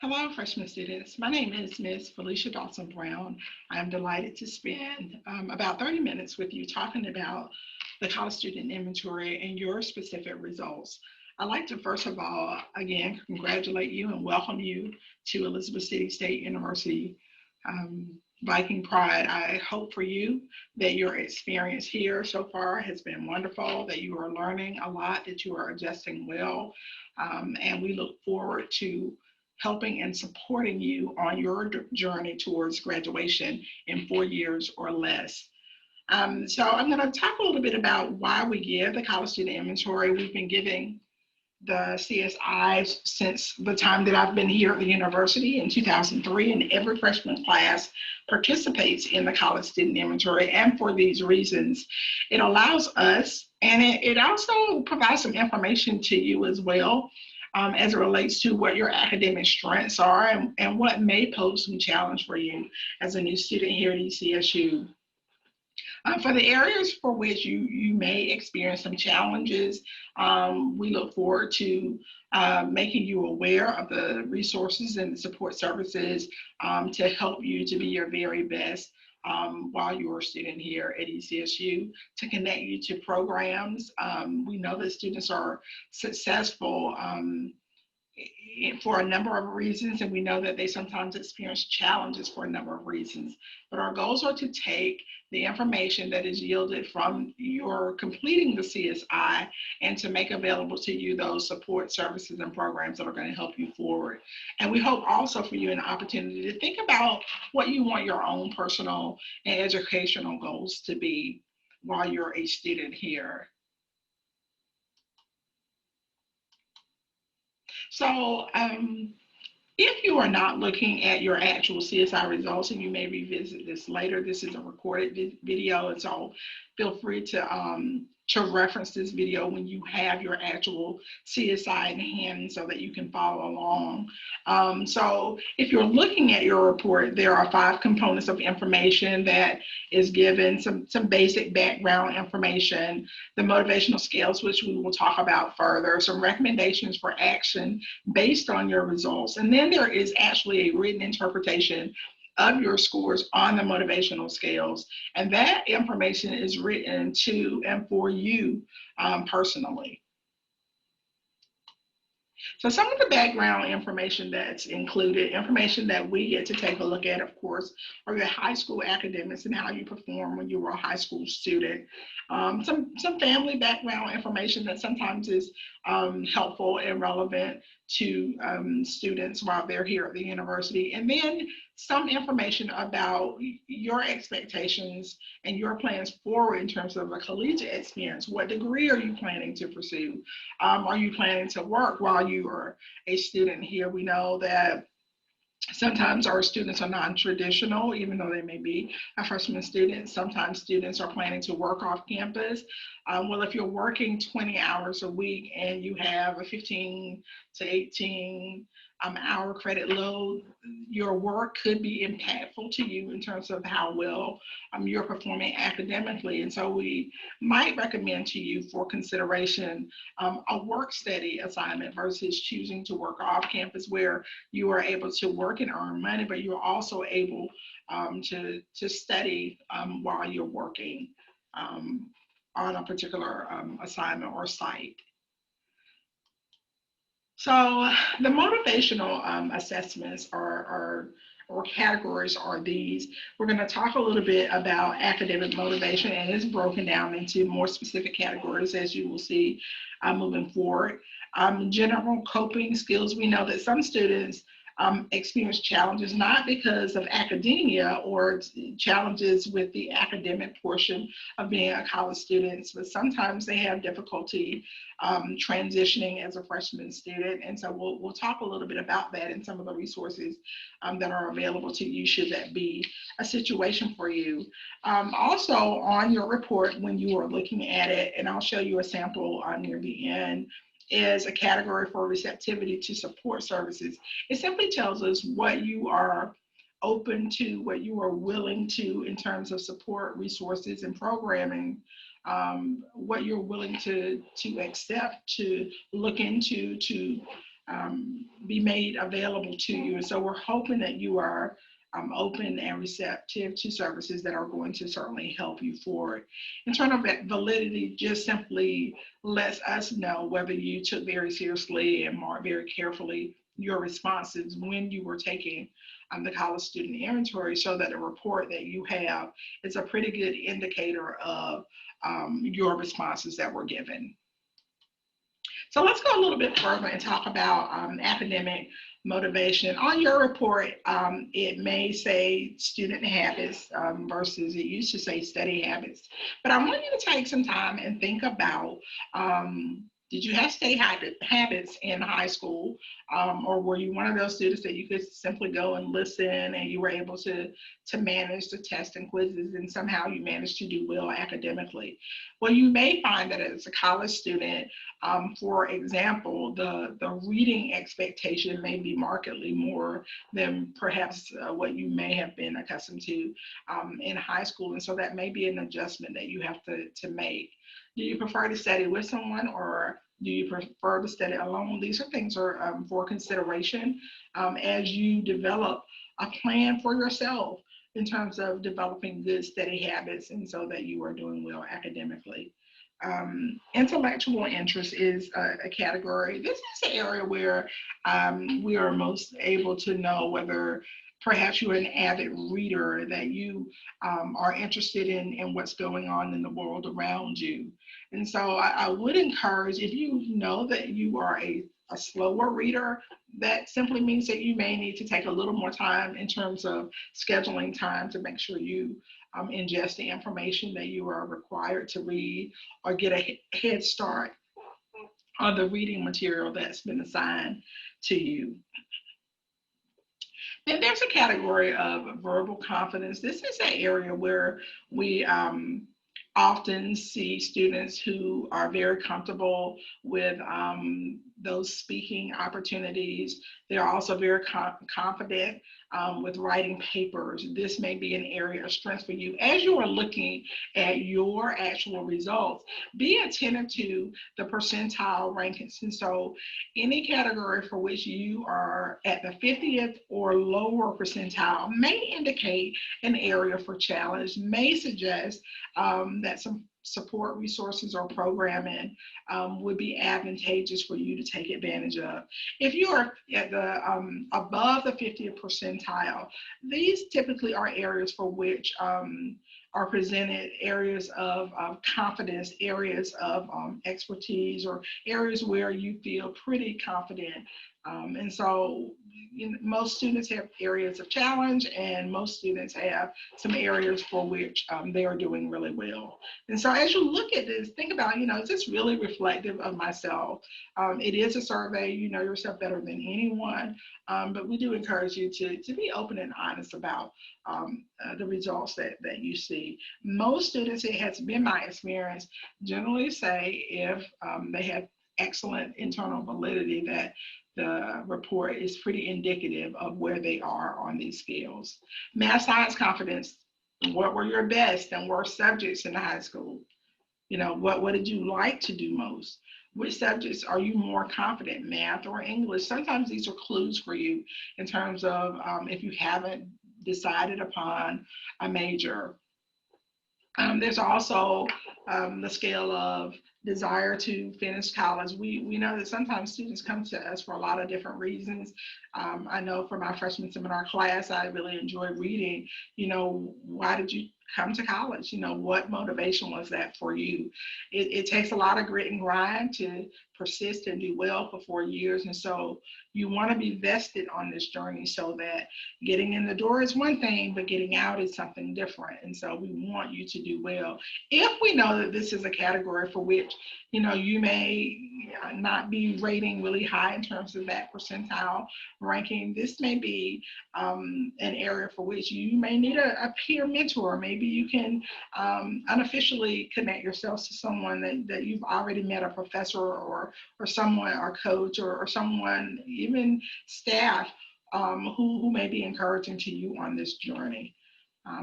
Hello, freshman students. My name is Ms. Felicia Dawson Brown. I'm delighted to spend about 30 minutes with you talking about the college student inventory and your specific results. I'd like to first of all, again, congratulate you and welcome you to Elizabeth City State University Viking Pride. I hope for you that your experience here so far has been wonderful, that you are learning a lot, that you are adjusting well, and we look forward to helping and supporting you on your journey towards graduation in 4 years or less. So I'm going to talk a little bit about why we give the college student inventory. We've been giving the CSI since the time that I've been here at the university in 2003, and every freshman class participates in the college student inventory. And for these reasons, it allows us, and it also provides some information to you as well, as it relates to what your academic strengths are and what may pose some challenge for you as a new student here at ECSU. For the areas for which you may experience some challenges, we look forward to making you aware of the resources and the support services to help you to be your very best while you're a student here at ECSU, to connect you to programs. We know that students are successful for a number of reasons, and we know that they sometimes experience challenges for a number of reasons. But our goals are to take the information that is yielded from your completing the CSI and to make available to you those support services and programs that are going to help you forward. And we hope also for you an opportunity to think about what you want your own personal and educational goals to be while you're a student here. So if you are not looking at your actual CSI results, and you may revisit this later, this is a recorded video, and so feel free to reference this video when you have your actual CSI in hand so that you can follow along. So if you're looking at your report, there are 5 components of information that is given, some basic background information, the motivational scales, which we will talk about further, some recommendations for action based on your results, and then there is actually a written interpretation of your scores on the motivational scales. And that information is written to and for you personally. So some of the background information that's included, information that we get to take a look at, of course, are your high school academics and how you perform when you were a high school student. Some family background information that sometimes is helpful and relevant to students while they're here at the university. And then some information about your expectations and your plans forward in terms of a collegiate experience. What degree are you planning to pursue? Are you planning to work while you are a student here? We know that sometimes our students are non-traditional, even though they may be a freshman student. Sometimes students are planning to work off campus. Well, if you're working 20 hours a week and you have a 15 to 18 hour credit load, your work could be impactful to you in terms of how well you're performing academically. And so we might recommend to you for consideration a work study assignment versus choosing to work off campus, where you are able to work and earn money, but you're also able to study while you're working on a particular assignment or site. So the motivational assessments or categories are these. We're going to talk a little bit about academic motivation, and it's broken down into more specific categories, as you will see moving forward. General coping skills. We know that some students experience challenges not because of academia or challenges with the academic portion of being a college student, but sometimes they have difficulty transitioning as a freshman student. And so we'll talk a little bit about that and some of the resources that are available to you should that be a situation for you. Also on your report, when you are looking at it, and I'll show you a sample near the end, is a category for receptivity to support services. It simply tells us what you are open to, what you are willing to in terms of support, resources, and programming, what you're willing to accept, to look into, to be made available to you. And so we're hoping that you are open and receptive to services that are going to certainly help you forward. Internal validity just simply lets us know whether you took very seriously and marked very carefully your responses when you were taking the college student inventory, so that the report that you have is a pretty good indicator of your responses that were given. So let's go a little bit further and talk about academic motivation. On your report, it may say student habits versus it used to say study habits. But I want you to take some time and think about, did you have study habits in high school? Or were you one of those students that you could simply go and listen and you were able to manage the tests and quizzes and somehow you managed to do well academically? Well, you may find that as a college student, for example, the reading expectation may be markedly more than perhaps what you may have been accustomed to in high school. And so that may be an adjustment that you have to make. Do you prefer to study with someone, or do you prefer to study alone? These are things for consideration as you develop a plan for yourself in terms of developing good study habits and so that you are doing well academically. Intellectual interest is a category. This is an area where we are most able to know whether perhaps you're an avid reader, that you are interested in what's going on in the world around you. And so I would encourage, if you know that you are a slower reader, that simply means that you may need to take a little more time in terms of scheduling time to make sure you ingest the information that you are required to read, or get a head start on the reading material that's been assigned to you. Then there's a category of verbal confidence. This is an area where we often see students who are very comfortable with those speaking opportunities. They're also very confident with writing papers. This may be an area of strength for you. As you are looking at your actual results, be attentive to the percentile rankings. And so any category for which you are at the 50th or lower percentile may indicate an area for challenge, may suggest that some support resources or programming would be advantageous for you to take advantage of. If you are at the above the 50th percentile, these typically are areas for which are presented areas of confidence, areas of expertise, or areas where you feel pretty confident. And so most students have areas of challenge, and most students have some areas for which they are doing really well. And so as you look at this, think about, is this really reflective of myself? It is a survey, you know yourself better than anyone, but we do encourage you to be open and honest about the results that you see. Most students, it has been my experience, generally say if they have excellent internal validity, that the report is pretty indicative of where they are on these scales. Math science confidence, what were your best and worst subjects in high school? What did you like to do most? Which subjects are you more confident, math or English? Sometimes these are clues for you in terms of if you haven't decided upon a major. There's also the scale of desire to finish college. We know that sometimes students come to us for a lot of different reasons. I know for my freshman seminar class, I really enjoyed reading, why did you come to college? What motivation was that for you? It takes a lot of grit and grind to persist and do well for 4 years. And so you want to be vested on this journey, so that getting in the door is one thing, but getting out is something different. And so we want you to do well. If we know that this is a category for which, you may not be rating really high in terms of that percentile ranking, this may be an area for which you may need a peer mentor. Maybe you can unofficially connect yourselves to someone that you've already met, a professor or someone, or coach, or someone, even staff, who may be encouraging to you on this journey.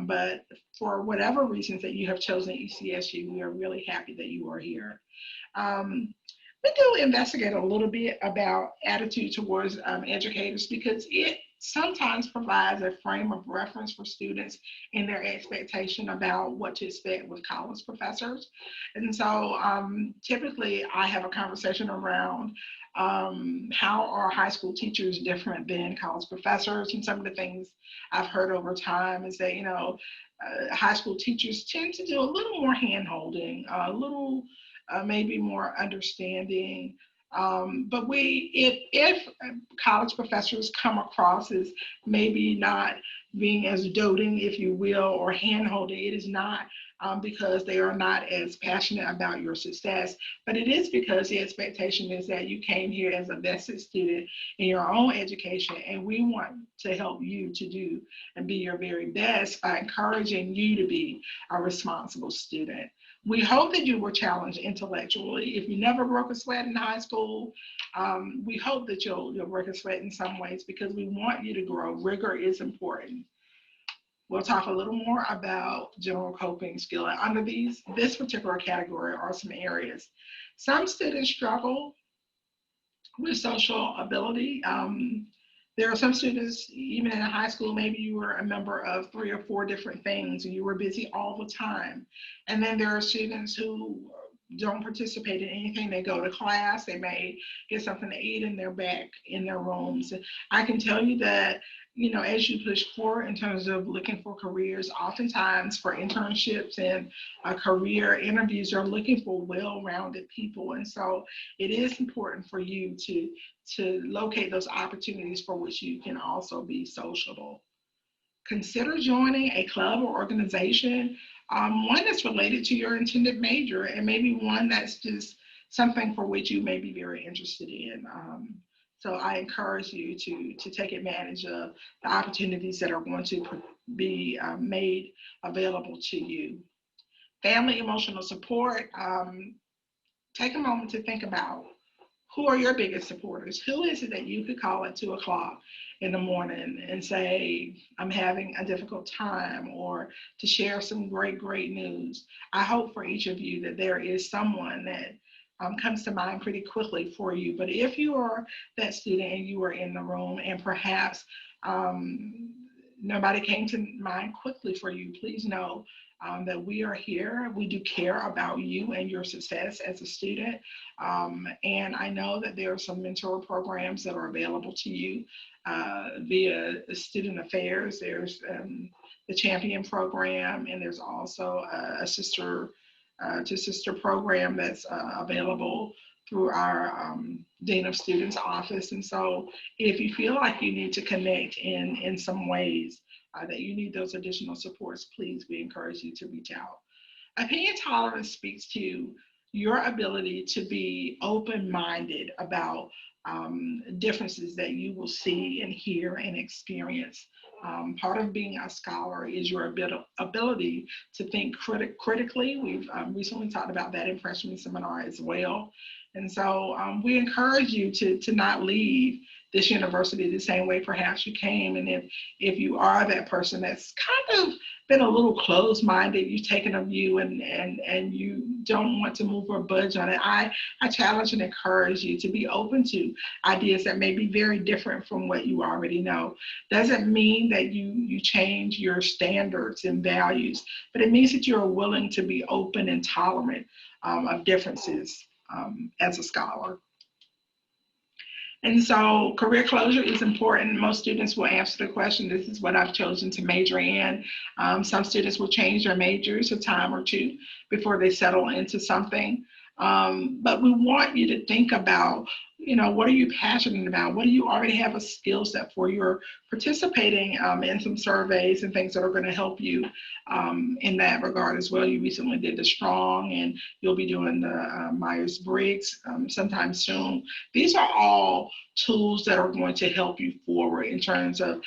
But for whatever reasons that you have chosen ECSU, we are really happy that you are here. we do investigate a little bit about attitude towards educators because it sometimes provides a frame of reference for students in their expectation about what to expect with college professors. And so typically I have a conversation around how are high school teachers different than college professors. And some of the things I've heard over time is that, high school teachers tend to do a little more hand holding, a little maybe more understanding. But if college professors come across as maybe not being as doting, if you will, or hand holding, it is not because they are not as passionate about your success, but it is because the expectation is that you came here as a vested student in your own education, and we want to help you to do and be your very best by encouraging you to be a responsible student. We hope that you were challenged intellectually. If you never broke a sweat in high school, we hope that you'll break a sweat in some ways because we want you to grow. Rigor is important. We'll talk a little more about general coping skill. And under this particular category are some areas. Some students struggle with social ability. There are some students, even in high school, maybe you were a member of 3 or 4 different things and you were busy all the time. And then there are students who don't participate in anything. They go to class, they may get something to eat, and they're back in their rooms. I can tell you that, as you push forward in terms of looking for careers, oftentimes for internships and career interviews, are looking for well-rounded people. And so it is important for you to locate those opportunities for which you can also be sociable. Consider joining a club or organization, one that's related to your intended major, and maybe one that's just something for which you may be very interested in. So I encourage you to take advantage of the opportunities that are going to be made available to you. Family emotional support. Take a moment to think about who are your biggest supporters? Who is it that you could call at 2 o'clock in the morning and say, I'm having a difficult time, or to share some great news? I hope for each of you that there is someone that comes to mind pretty quickly for you. But if you are that student and you are in the room and perhaps nobody came to mind quickly for you, please know that we are here. We do care about you and your success as a student. And I know that there are some mentor programs that are available to you via student affairs. There's the Champion program, and there's also a sister to sister program that's available through our Dean of Students office. And so if you feel like you need to connect in some ways, that you need those additional supports, please, we encourage you to reach out. Opinion tolerance speaks to your ability to be open-minded about differences that you will see and hear and experience. Part of being a scholar is your ability to think critically. We've recently talked about that in freshman seminar as well. And so we encourage you to not leave this university the same way perhaps you came. And if you are that person that's kind of been a little closed-minded, you've taken a view and you don't want to move or budge on it, I challenge and encourage you to be open to ideas that may be very different from what you already know. Doesn't mean that you change your standards and values, but it means that you're willing to be open and tolerant of differences as a scholar. And so career closure is important. Most students will answer the question, this is what I've chosen to major in. Some students will change their majors a time or two before they settle into something. But we want you to think about, what are you passionate about? What do you already have a skill set for? You're participating in some surveys and things that are going to help you in that regard as well. You recently did the Strong, and you'll be doing the Myers-Briggs sometime soon. These are all tools that are going to help you forward in terms of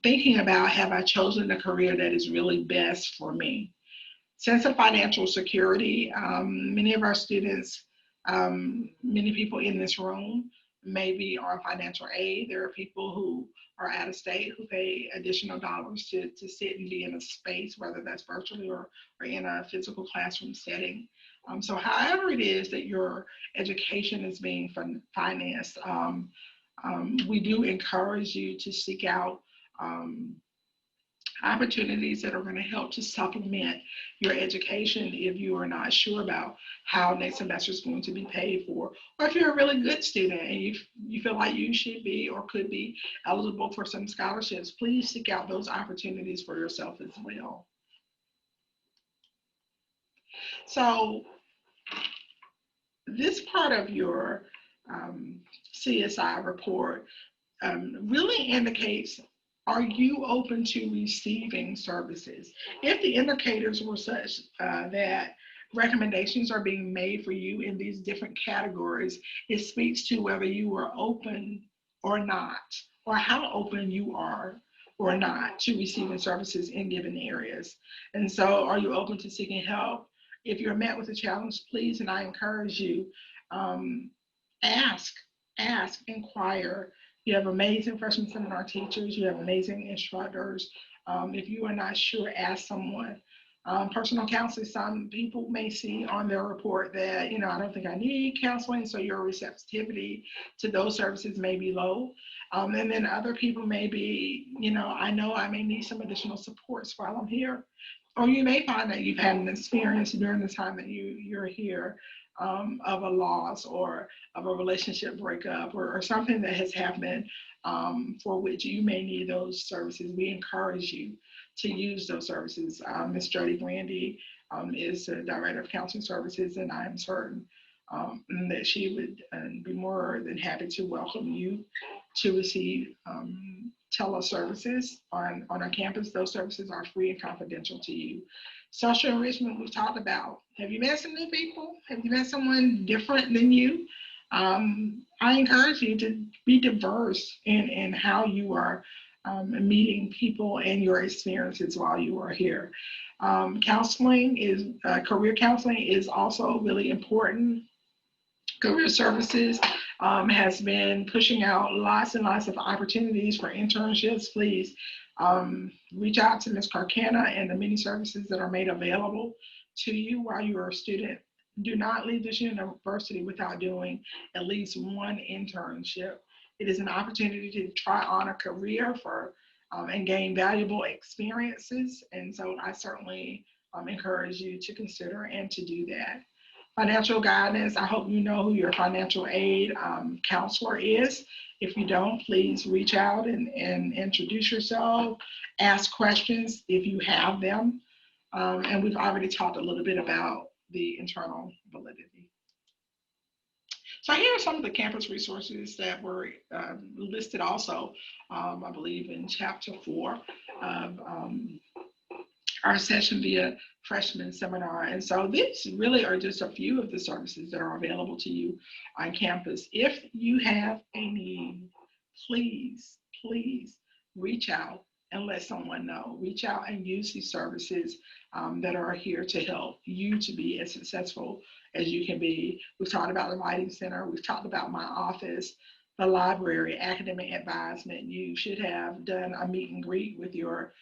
thinking about, have I chosen the career that is really best for me? Sense of financial security. Many of our students, many people in this room may be on financial aid. There are people who are out of state who pay additional dollars to sit and be in a space, whether that's virtually or in a physical classroom setting. So however it is that your education is being financed, we do encourage you to seek out um, opportunities that are going to help to supplement your education if you are not sure about how next semester is going to be paid for, or if you're a really good student and you feel like you should be or could be eligible for some scholarships, please seek out those opportunities for yourself as well. So this part of your um, CSI report really indicates, are you open to receiving services? If the indicators were such that recommendations are being made for you in these different categories, it speaks to whether you are open or not, or how open you are or not to receiving services in given areas. And so, are you open to seeking help? If you're met with a challenge, please, and I encourage you, um, ask, inquire. You have amazing freshman seminar teachers. You have amazing instructors. If you are not sure, ask someone. Personal counseling, some people may see on their report that, I don't think I need counseling, so your receptivity to those services may be low. And then other people may be, I know I may need some additional supports while I'm here. Or you may find that you've had an experience during the time that you're here, of a loss or of a relationship breakup, or something that has happened, for which you may need those services. We encourage you to use those services. Ms. Jody Brandy is the Director of Counseling Services, and I am certain that she would be more than happy to welcome you to receive teleservices on our campus. Those services are free and confidential to you. Social enrichment, we've talked about. Have you met some new people? Have you met someone different than you? I encourage you to be diverse in how you are meeting people and your experiences while you are here. Counseling is, career counseling is also really important. Career Services has been pushing out lots and lots of opportunities for internships. Please reach out to Ms. Carcana and the many services that are made available to you while you are a student. Do not leave this university without doing at least one internship. It is an opportunity to try on a career for and gain valuable experiences. And so I certainly encourage you to consider and to do that. Financial guidance, I hope you know who your financial aid counselor is. If you don't, please reach out and introduce yourself, ask questions if you have them. And we've already talked a little bit about the internal validity. So here are some of the campus resources that were listed also, I believe in chapter 4 of our session via freshman seminar. And so these really are just a few of the services that are available to you on campus. If you have a need, please reach out and let someone know. Reach out and use these services that are here to help you to be as successful as you can be. We've talked about the Writing Center. We've talked about my office, the library, academic advisement. You should have done a meet and greet with your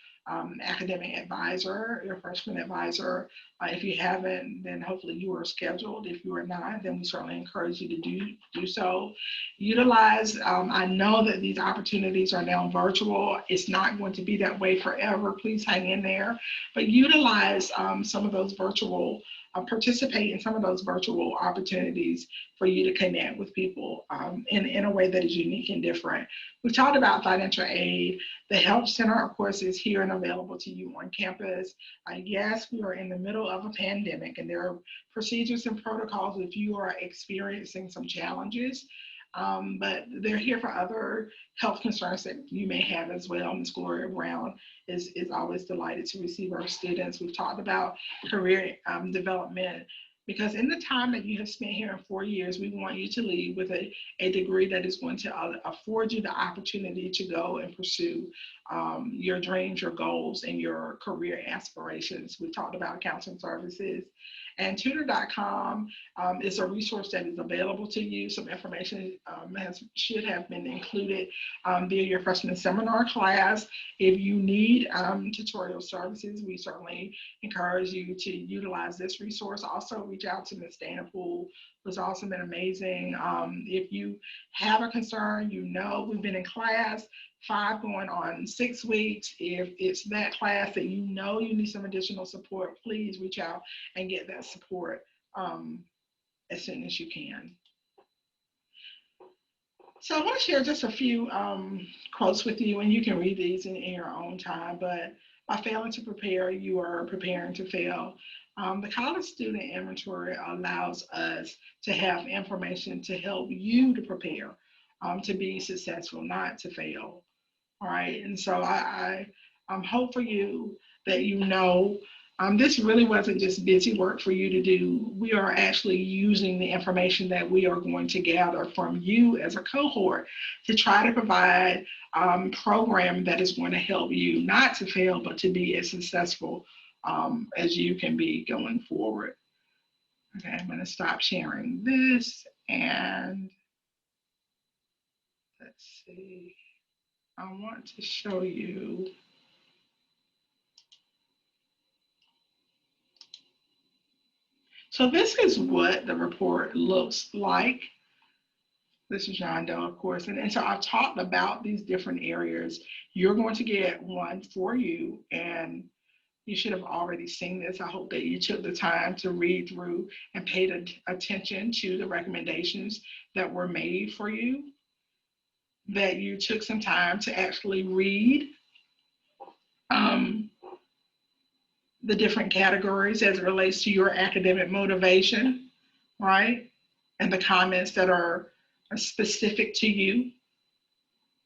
academic advisor, your freshman advisor. If you haven't, then hopefully you are scheduled. If you are not, then we certainly encourage you to do so. Utilize, I know that these opportunities are now virtual. It's not going to be that way forever. Please hang in there, but utilize some of those virtual, participate in some of those virtual opportunities for you to connect with people in a way that is unique and different. We talked about financial aid. The Help Center, of course, is here and available to you on campus. Yes, we are in the middle of a pandemic, and there are procedures and protocols if you are experiencing some challenges, but they're here for other health concerns that you may have as well. Ms. Gloria Brown is always delighted to receive our students. We've talked about career development, because in the time that you have spent here in 4 years, we want you to leave with a degree that is going to afford you the opportunity to go and pursue your dreams, your goals, and your career aspirations. We talked about counseling services. And tutor.com is a resource that is available to you. Some information should have been included via your freshman seminar class. If you need tutorial services, we certainly encourage you to utilize this resource. Also, reach out to Ms. Dana Poole, who's also been amazing. If you have a concern, we've been in class 5 going on 6 weeks. If it's that class that you need some additional support, please reach out and get that support as soon as you can. So I want to share just a few quotes with you, and you can read these in your own time. But by failing to prepare, you are preparing to fail. The college student inventory allows us to have information to help you to prepare to be successful, not to fail. All right. And so I hope for you that this really wasn't just busy work for you to do. We are actually using the information that we are going to gather from you as a cohort to try to provide a program that is going to help you not to fail, but to be as successful as you can be going forward. Okay, I'm going to stop sharing this, and let's see. I want to show you. So this is what the report looks like. This is John Doe, of course. And so I've talked about these different areas. You're going to get one for you, and you should have already seen this. I hope that you took the time to read through and paid attention to the recommendations that were made for you, that you took some time to actually read the different categories as it relates to your academic motivation, right? And the comments that are specific to you.